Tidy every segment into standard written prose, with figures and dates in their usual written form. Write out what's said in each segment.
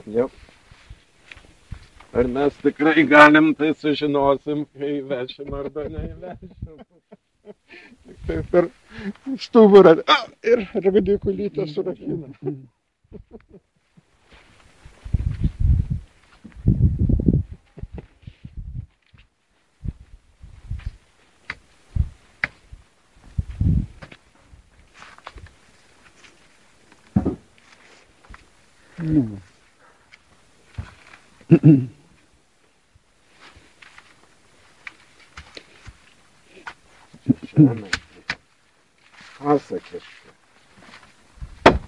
Jep. Ar mes tikrai galim tai sužinosim, kai vešim arba neįvešim. Tik tai per stuburą ir radikulytę surakina. Pasakiškai.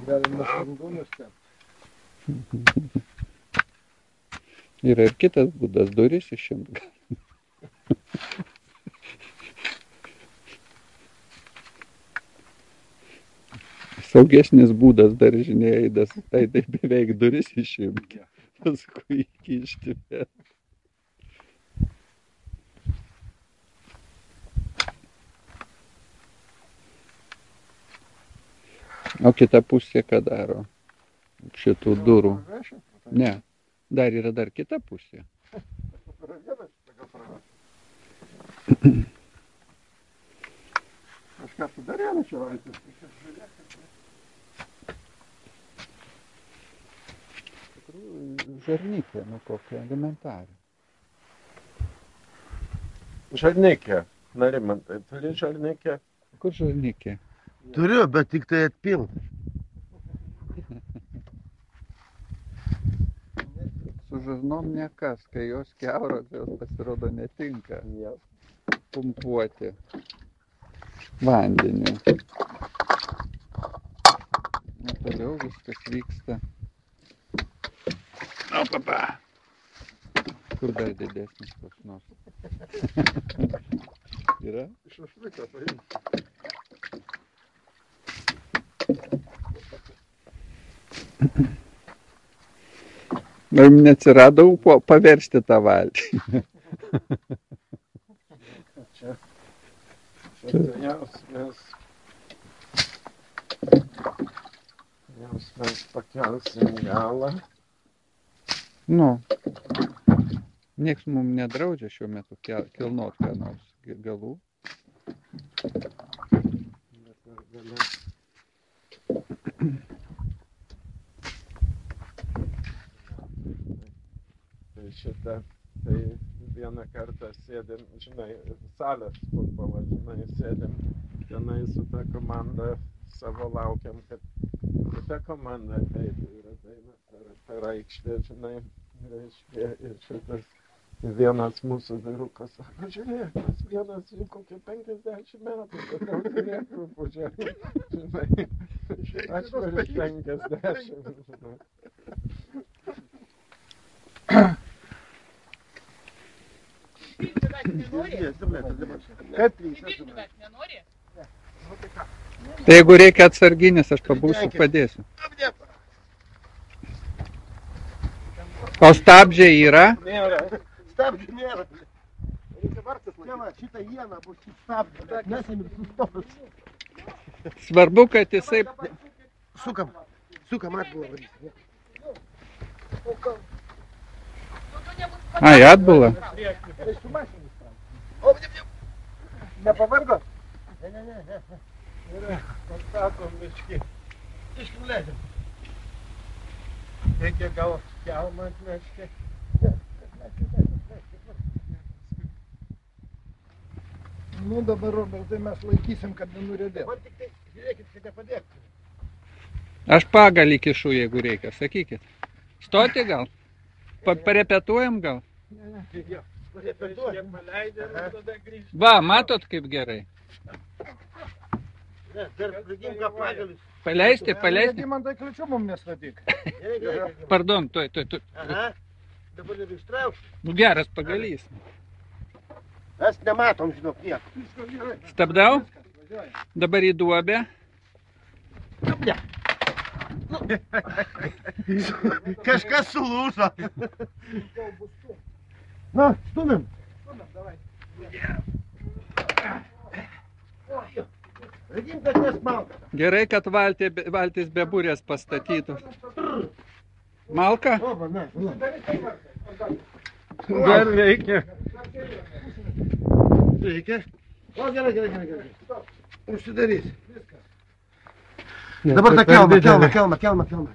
Galima sunku nustebti. Yra ir kitas būdas, duris išimt. Saugesnis būdas daržinė eidas, tai beveik duris išimt. Paskui įkišti vėl. O kita pusė ką daro? Šitų durų. Ne, dar yra dar kita pusė. Kažką sudarėme čia valtis. Žarnikė, nu kokia elementarė. Žarnikė. Narimantai, turi žarnikė? Kur žarnikė? Turiu, bet tik tai atpilt. Su žarnom nekas, kai jos kiauros, jos pasirodo netinka pumpuoti vandeniu. O toliau viskas vyksta. O, papa! Kur dar didesnis koks nors? Yra? Šašlyką paimti. Ar neatsirado ūpo paversti tą valtį? Čia mes pakelsim galą. Nu, nieks mums nedraudžia šiuo metu kilnot ką nors galų. Tai šitą, tai vieną kartą sėdėm, žinai, salės futbolą, žinai, sėdėm tenai su ta komanda, savo laukiam, kad kita komanda ateitų ir ateina per aikštę, žinai, reiškia, ir šitas vienas mūsų vyrukas sako, žiūrėk, tas vienas jau kokie 50 metų, kad jau turėtų pužiūrėti, žinai, aš virš 50, žinai. Tai jeigu reikia atsarginis, aš pabūsiu, padėsiu. O stabdžiai yra? Nėra. Stabdžių nėra. Reikia vartas matyti. Šitą ieną bus stabdžių. Nesim ir sustos. Svarbu, kad jisai... Sukam atbulą varys. Ai, atbulą? Nepavargo? Ne. Yra, pastatom biškį. Iški nuleidžiam. Reikia gal kelmą atnešti. Nu dabar, Robertai, mes laikysim, kad nenuriedėtų. Man tik tai, žiūrėkit, kad nepadėktų. Aš pagalį kišu, jeigu reikia, sakykit. Stoti gal? Parepetuojam gal? Parepetuojam. Va, matot kaip gerai? Ne, dar pridėjim ką pagalis. Paleisti? Man tai kliučių mums nestatyk. Pardon, tuoj. Aha, dabar ir ištrauks. Nu geras pagalys. Mes nematom, žinok, nieko. Stabdau? Dabar į duobę. Ne. Kažkas sulūžo. Na, stumim. Rekim, kad nesmalka. Gerai, kad valtis be burės pastatytos. Malka? Opa, ne. Dar reikia. Reikia. O, gerai. Užsidarys. Dabar tą kelmą.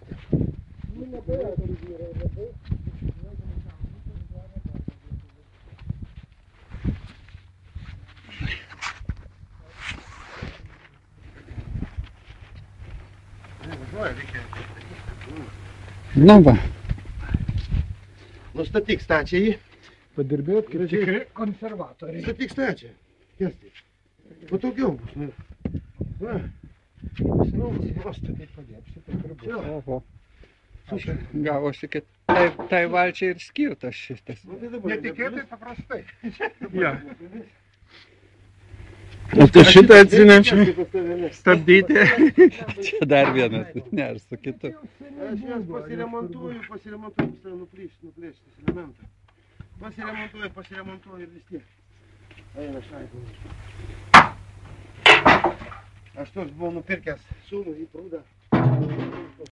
Nu va. Nustatyk stačią jį. Padirbėt kaip tikri konservatoriai. Statyk stačią. Kęstai. Patogiau bus. Nu. Va. Pastatyk. Oho. Gavosi, kad tai valčiai ir skirtas šitas. Netikėtai paprastai. Ja. O tai šitą atsinešiu stabdyti. Čia dar vienas, ne, ar su kitu. Aš jas pasiremontuoju, nuplėšti tas elementą. Pasiremontuoju ir vis tiek. Eina šaibu. Aš toks buvau nupirkęs sūnų į prūdą.